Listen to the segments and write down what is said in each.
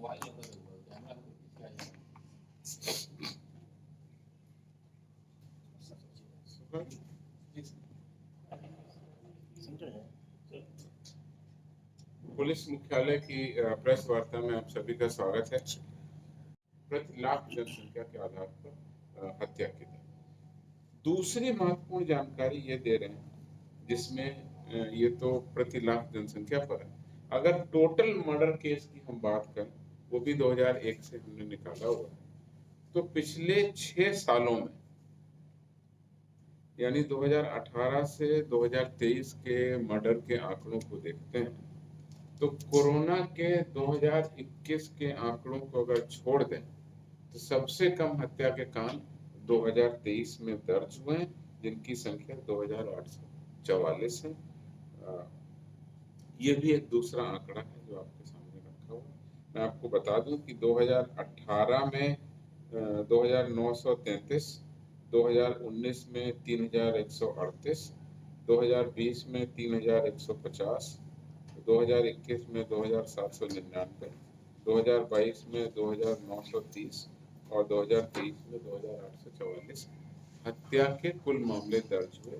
Police मुख्यालय की press वार्ता में आप सभी का स्वागत है। प्रति लाख जनसंख्या के आधार पर हत्या की दर। दूसरी महत्वपूर्ण जानकारी ये दे रहे हैं जिसमें ये तो प्रति लाख जनसंख्या पर है। अगर टोटल मर्डर केस की हम बात करें, वो भी 2001 से हमने निकाला हुआ है, तो पिछले 6 सालों में यानी 2018 से 2023 के मर्डर के आंकड़ों को देखते हैं तो कोरोना के 2021 के आंकड़ों को अगर छोड़ दें तो सबसे कम हत्या के कांड 2023 में दर्ज हुए हैं, जिनकी संख्या 2844 है। ये भी एक दूसरा आंकड़ा है जो आपके सामने रखा हुआ है। मैं आपको बता दूं कि 2018 में 2933, 2019 में 3138, 2020 में 3150, 2021 में 2799, 2022 में 2930 और 2023 में 2844 हत्या के कुल मामले दर्ज हुए।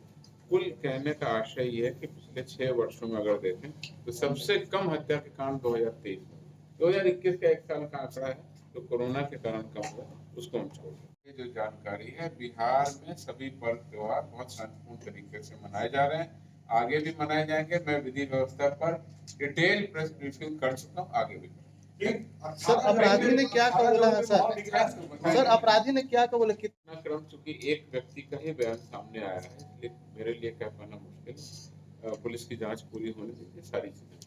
कुल कहने का आशय ये है कि पिछले 6 वर्षों में अगर देखें तो सबसे कम हत्या के कांड 2023 में, 2021 का 1 साल का आंकड़ा है तो कोरोना के कारण कम हुआ, उसको हम छोड़ दें। ये जो जानकारी है, बिहार में सभी पर्व त्योहार बहुत शांतिपूर्ण तरीके से मनाए जा रहे हैं, आगे भी मनाए जाएंगे। मैं विधि व्यवस्था पर डिटेल प्रेस ब्रीफिंग कर चुका हूँ, आगे भी। सर अपराधी ने क्या कबूला है? सर अपराधी ने क्या कबूला? कितना क्रम, चूंकि एक व्यक्ति का ही बयान सामने आया है, इसलिए मेरे लिए कह पाना मुश्किल है। पुलिस की जांच पूरी होने दीजिए, सारी चीजें।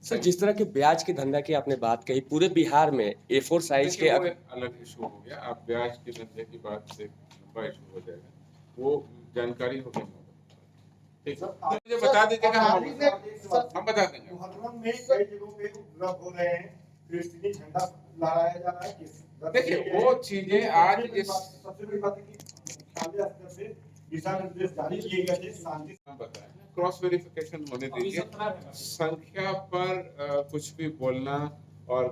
सर जिस तरह के ब्याज के धंधा की आपने बात कही, पूरे बिहार में A4 साइज के अलग इशू हो गया। आप ब्याज के धंधे की बात से लंबा इशू हो जाएगा, वो जानकारी हो गई। ठीक है, मुझे बता दीजिएगा, हम बता देंगे। मुहर्रम में कई जगहों पे उपद्रव हो रहे हैं, फिलिस्तीनी झंडा लहराया जा रहा है। देखिए वो चीजें आज इस सबसे बड़ी बात है कि मुख्यालय स्तर से दिशा निर्देश जारी किए गए थे, शांति बताएं, क्रॉस वेरिफिकेशन होने दीजिए। संख्या पर कुछ भी बोलना और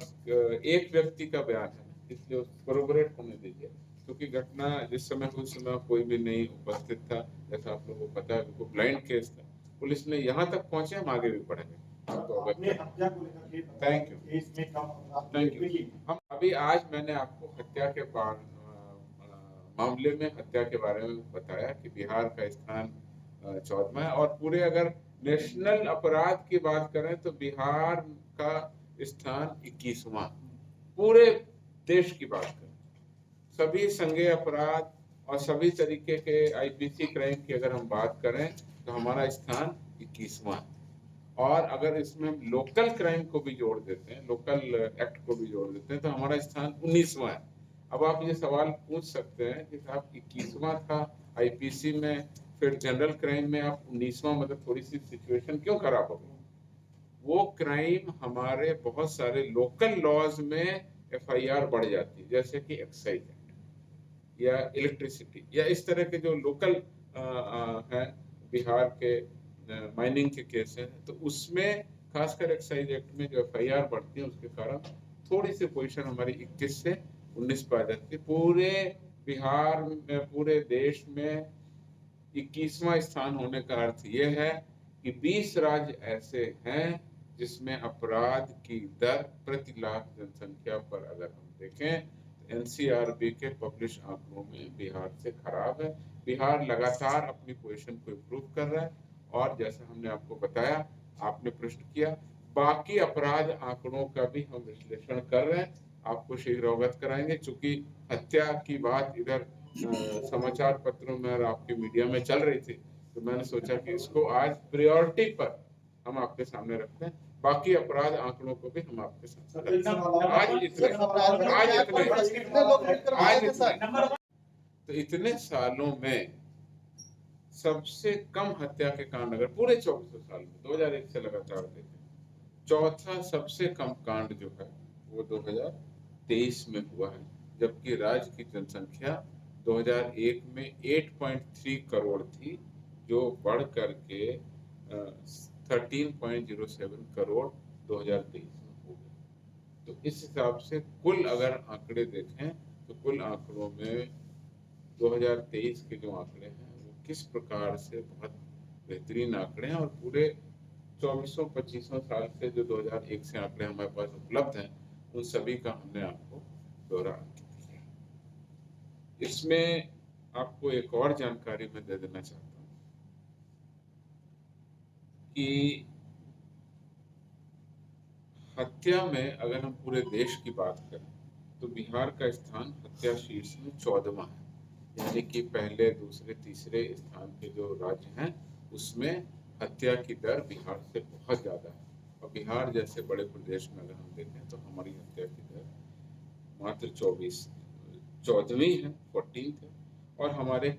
एक व्यक्ति का बयान है, इसलिए कोरोबोरेट होने दीजिए, क्योंकि घटना जिस समय उस समय कोई भी नहीं उपस्थित था। जैसा आप लोगों को पता है, वो ब्लाइंड केस था। पुलिस ने यहाँ तक पहुंचे, हम आगे भी बढ़ेंगे। Thank you. हम अभी आज मैंने आपको हत्या के मामले में हत्या के बारे में बताया कि बिहार का स्थान 14वां है, और पूरे अगर नेशनल अपराध की बात करें तो बिहार का स्थान 21वां। पूरे देश की बात करें, सभी संज्ञेय अपराध और सभी तरीके के IPC क्राइम की अगर हम बात करें तो हमारा स्थान 21वां। और अगर इसमें हम लोकल क्राइम को भी जोड़ देते हैं, लोकल एक्ट को भी जोड़ देते हैं, तो हमारा स्थान 19वां है। अब आप ये सवाल पूछ सकते हैं कि साहब 21वां था IPC में, फिर जनरल क्राइम में आप 19वां, मतलब थोड़ी सी सिचुएशन क्यों खराब हो गई? वो क्राइम हमारे बहुत सारे लोकल लॉज में FIR बढ़ जाती है, जैसे कि एक्साइज एक्ट या इलेक्ट्रिसिटी या इस तरह के जो लोकल हैं बिहार के माइनिंग के केस हैं, तो उसमें खासकर एक्साइज एक्ट में जो FIR बढ़ती है, उसके कारण थोड़ी सी पोजीशन हमारी 21 से 19 पर आ जाती है। पूरे बिहार में, पूरे देश में 21वां स्थान होने का अर्थ ये है कि 20 राज्य ऐसे हैं जिसमें अपराध की दर प्रति लाख जनसंख्या पर अगर हम देखें तो NCRB के पब्लिश आंकड़ों में बिहार से खराब है। बिहार लगातार अपनी पोजीशन को इम्प्रूव कर रहा है, और जैसा हमने आपको बताया, आपने प्रश्न किया, बाकी अपराध आंकड़ों का भी हम विश्लेषण कर रहे हैं, आपको शीघ्र अवगत कराएंगे। चूंकि हत्या की बात इधर समाचार पत्रों में और आपके मीडिया में चल रही थी, तो मैंने सोचा कि इसको आज प्रायोरिटी पर हम आपके सामने रखते हैं। बाकी अपराध आंकड़ों को भी हम आपके सामने रखते हैं। तो इतने सालों में सबसे कम हत्या के कांड अगर पूरे 24 साल में 2001 से लगातार देखें, चौथा सबसे कम कांड जो है वो 2023 में हुआ है, जबकि राज्य की जनसंख्या 2001 में 8.3 करोड़ थी, जो बढ़ करके 13.07 करोड़ 2023 में हो गई। तो इस हिसाब से कुल अगर आंकड़े देखें तो कुल आंकड़ों में 2023 के जो आंकड़े हैं वो किस प्रकार से बहुत बेहतरीन आंकड़े हैं, और पूरे 2400-2500 साल से जो 2001 से आंकड़े हमारे पास उपलब्ध हैं उन सभी का हमने आपको ब्यौरा अंकित किया। इसमें आपको एक और जानकारी मैं दे देना चाहता हूँ कि हत्या में अगर हम पूरे देश की बात करें तो बिहार का स्थान हत्या शीर्ष में 14वां है, यानी कि पहले दूसरे तीसरे स्थान के जो राज्य हैं उसमें हत्या की दर बिहार से बहुत ज़्यादा है। और बिहार जैसे बड़े प्रदेश में अगर हम देखें तो हमारी हत्या की दर मात्र 14वीं है, 14th है, और हमारे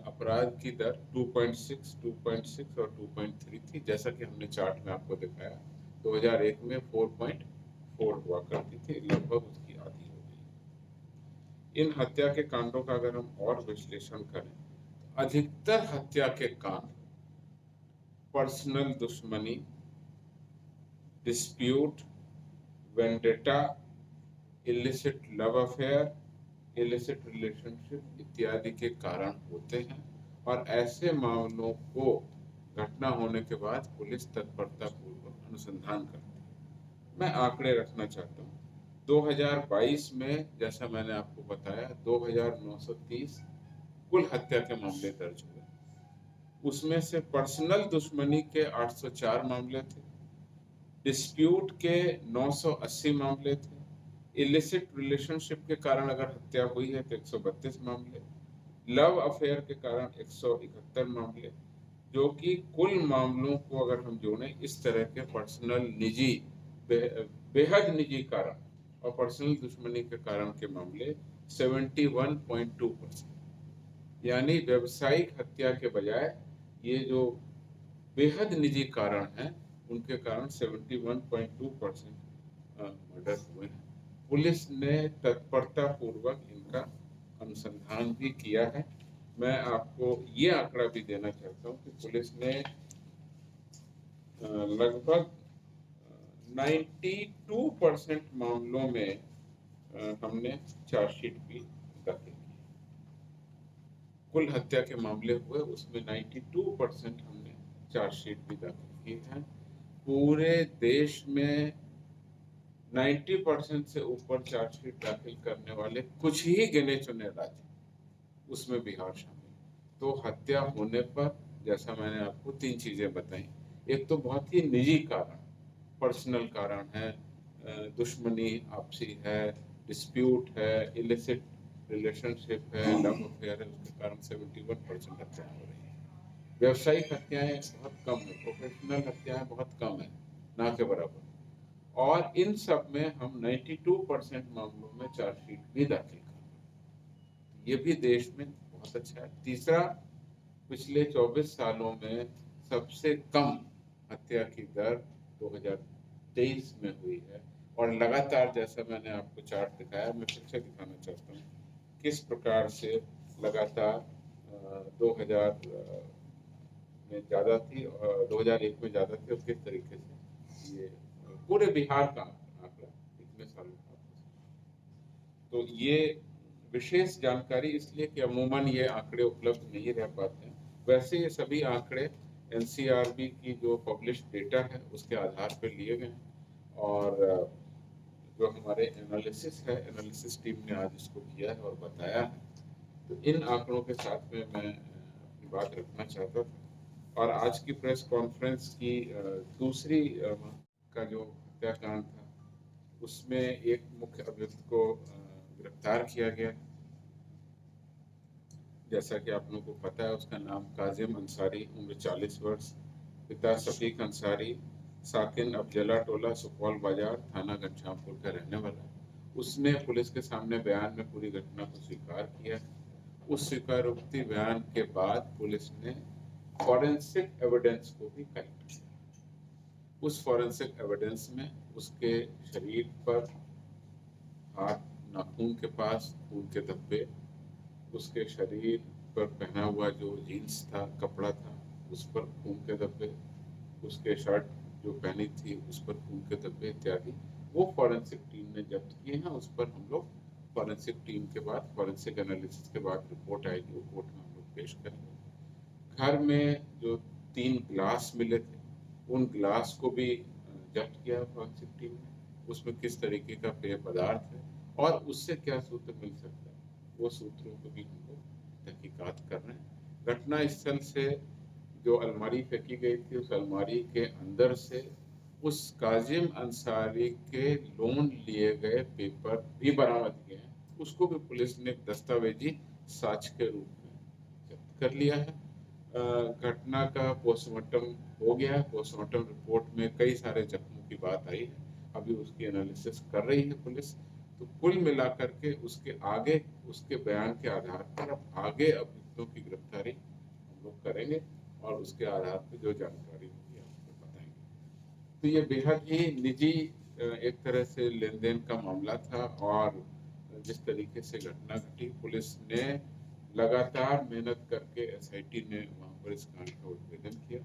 अपराध की दर 2.6 और 2.3 थी, जैसा कि हमने चार्ट में आपको दिखाया। 2001 में 4.4 हुआ करती थी, लगभग उसकी आधी हो गई। इन हत्या के कांडों का अगर हम और विश्लेषण करें तो अधिकतर हत्या के कांड पर्सनल दुश्मनी, dispute, vendetta, illicit love affair, illicit relationship इत्यादि के कारण होते हैं, और ऐसे मामलों को घटना होने के बाद पुलिस तत्परता पूर्वक अनुसंधान करती है। मैं आंकड़े रखना चाहता हूँ। 2022 में जैसा मैंने आपको बताया 2930 कुल हत्या के मामले दर्ज हुए, उसमें से पर्सनल दुश्मनी के 804 मामले थे, डिस्प्यूट के 980 मामले थे, इलिसिट रिलेशनशिप के कारण अगर हत्या हुई है तो 132 मामले, लव अफेयर के कारण 171 मामले, जो कि कुल मामलों को अगर हम जोड़ें इस तरह के पर्सनल निजी बेहद निजी कारण और पर्सनल दुश्मनी के कारण के मामले 71.2%, यानी व्यावसायिक हत्या के बजाय ये जो बेहद निजी कारण हैं उनके कारण 71.2% मर्डर हुए हैं। पुलिस ने तत्परता पूर्वक इनका अनुसंधान भी किया है। मैं आपको ये आंकड़ा भी देना चाहता हूँ कि पुलिस ने लगभग 92% मामलों में हमने चार्जशीट भी दाखिल की। कुल हत्या के मामले हुए उसमें 92% हमने चार्जशीट भी दाखिल की है। पूरे देश में 90% से ऊपर चार्जशीट दाखिल करने वाले कुछ ही गिने चुने राज्य, उसमें बिहार शामिल। तो हत्या होने पर जैसा मैंने आपको 3 चीजें बताई, एक तो बहुत ही निजी कारण, पर्सनल कारण है, दुश्मनी आपसी है, डिस्प्यूट है, इलिसिट रिलेशनशिप है, लव अफेयर है, उसके कारण 71% हत्या हो रही है। व्यावसायिक हत्याएं बहुत कम है, प्रोफेशनल हत्याएं बहुत कम है, ना के बराबर। और इन सब में हम 92% मामलों में चार्जशीट भी दाखिल कर रहे हैं। ये भी देश में बहुत अच्छा है। तीसरा, पिछले 24 सालों में सबसे कम हत्या की दर 2023 में हुई है, और लगातार जैसा मैंने आपको चार्ट दिखाया, मैं फिर से दिखाना चाहता हूँ किस प्रकार से लगातार 2000 में ज़्यादा थी और 2001 में ज़्यादा थी, और किस तरीके से ये पूरे बिहार का आंकड़ा इतने सालों का। तो ये विशेष जानकारी इसलिए कि अमूमन ये आंकड़े उपलब्ध नहीं रह पाते हैं। वैसे ये सभी आंकड़े एनसीआरबी की जो पब्लिश डेटा है उसके आधार पर लिए गए हैं, और जो हमारे एनालिसिस टीम ने आज इसको किया है और बताया है। तो इन आंकड़ों के साथ में मैं अपनी बात रखना चाहता था। और आज की प्रेस कॉन्फ्रेंस की दूसरी का जो हत्याकांड था उसमें एक मुख्य अभियुक्त को गिरफ्तार किया गया। जैसा कि आप लोगों को पता है, उसका नाम काजिम अंसारी, उम्र 40 वर्ष, पिता शफीक अंसारी, साकिन अफजला टोला, सुपौल बाजार, थाना घनश्यामपुर का रहने वाला है। उसने पुलिस के सामने बयान में पूरी घटना को स्वीकार किया। उस स्वीकारोक्ति बयान के बाद पुलिस ने फॉरेंसिक एविडेंस को भी कलेक्ट किया। उस फॉरेंसिक एविडेंस में उसके शरीर पर, हाथ नाखून के पास खून के धब्बे, उसके शरीर पर पहना हुआ जो जीन्स था, कपड़ा था, उस पर खून के धब्बे, उसके शर्ट जो पहनी थी उस पर खून के धब्बे इत्यादि वो फॉरेंसिक टीम ने जब्त किए हैं। उस पर हम लोग फॉरेंसिक टीम के बाद, फॉरेंसिक एनालिसिस के बाद रिपोर्ट आएगी, वो कोर्ट में हम लोग पेश करेंगे। घर में जो 3 ग्लास मिले थे, उन ग्लास को भी जब्त किया फॉरेंसिक टीम ने। उसमें किस तरीके का पेय पदार्थ है और उससे क्या सूत्र मिल सकता है, वो सूत्रों को भी हम लोग तहकीकात कर रहे हैं। घटना स्थल से जो अलमारी फेंकी गई थी, उस अलमारी के अंदर से उस काजिम अंसारी के लोन लिए गए पेपर भी बरामद किए हैं। उसको भी पुलिस ने दस्तावेजी साक्ष्य के रूप में जब्त कर लिया है। घटना का पोस्टमार्टम हो गया है। पोस्टमार्टम रिपोर्ट में कई सारे जख्मों की बात आई है, अभी उसकी एनालिसिस कर रही है पुलिस। तो कुल मिलाकर के उसके आगे, उसके बयान के आधार पर अब आगे अभियुक्तों की गिरफ्तारी हम लोग करेंगे और उसके आधार पर जो जानकारी होगी आपको बताएंगे। तो ये बेहद ही निजी एक तरह से लेन देन का मामला था और जिस तरीके से घटना घटी, पुलिस ने लगातार मेहनत करके एसआईटी ने वहां पर इस कांड का उद्भेदन किया।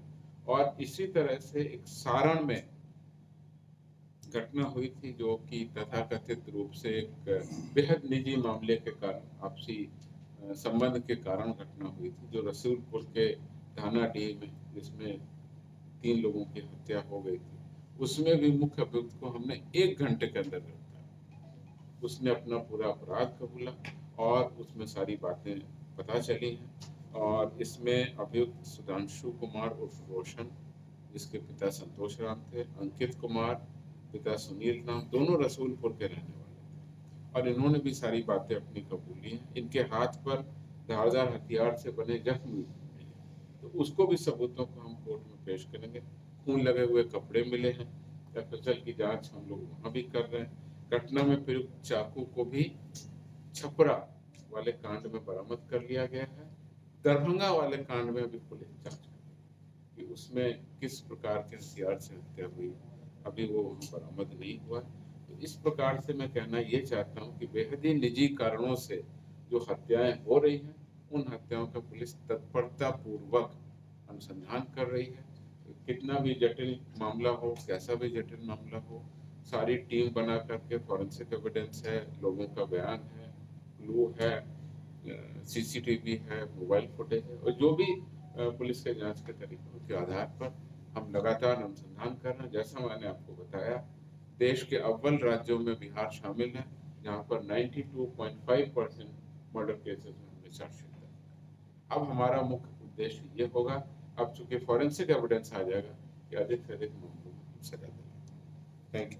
और इसी तरह से एक सारण में घटना हुई थी जो कि तथाकथित रूप से एक बेहद निजी मामले के कारण, आपसी संबंध के कारण घटना हुई थी, जो रसूलपुर के थानाडीह में, जिसमें 3 लोगों की हत्या हो गई थी। उसमें भी मुख्य अभियुक्त को हमने 1 घंटे के अंदर गिरफ्तार। उसने अपना पूरा अपराध कबूला और उसमें सारी बातें पता चली हैं। और इसमें अभियुक्त सुधांशु कुमार उर्फ रोशन, जिसके पिता संतोष राम थे, अंकित कुमार पिता सुनील राम, दोनों रसूलपुर के रहने वाले थे और इन्होंने भी सारी बातें अपनी कबूली हैं। इनके हाथ पर धारदार हथियार से बने जख्म भी हैं, तो उसको भी सबूतों को हम कोर्ट में पेश करेंगे। खून लगे हुए कपड़े मिले हैं, एफएसएल की जांच हम लोग वहाँ भी कर रहे हैं। घटना में प्रयुक्त चाकू को भी छपरा वाले कांड में बरामद कर लिया गया है। दरभंगा वाले कांड में भी पुलिस जांच कर रही है कि उसमें किस प्रकार के हथियार से हत्या हुई, अभी वो वहाँ बरामद नहीं हुआ। तो इस प्रकार से मैं कहना ये चाहता हूँ कि बेहद ही निजी कारणों से जो हत्याएं हो रही हैं, उन हत्याओं का पुलिस तत्परता पूर्वक अनुसंधान कर रही है। कितना भी जटिल मामला हो, कैसा भी जटिल मामला हो, सारी टीम बना करके, फॉरेंसिक एविडेंस है, लोगों का बयान है, क्लू है, सीसीटीवी है, मोबाइल फुटेज है, और जो भी पुलिस के जांच के तरीकों के आधार पर हम लगातार अनुसंधान कर रहे हैं। जैसा मैंने आपको बताया, देश के अव्वल राज्यों में बिहार शामिल है, जहां पर 92.5% मर्डर केसेस में हमने चार्जशीट किया। अब हमारा मुख्य उद्देश्य ये होगा, अब चूंकि फॉरेंसिक एविडेंस आ जाएगा, कि अधिक से अधिक मामलों में सजा दिलाएं। Thank you.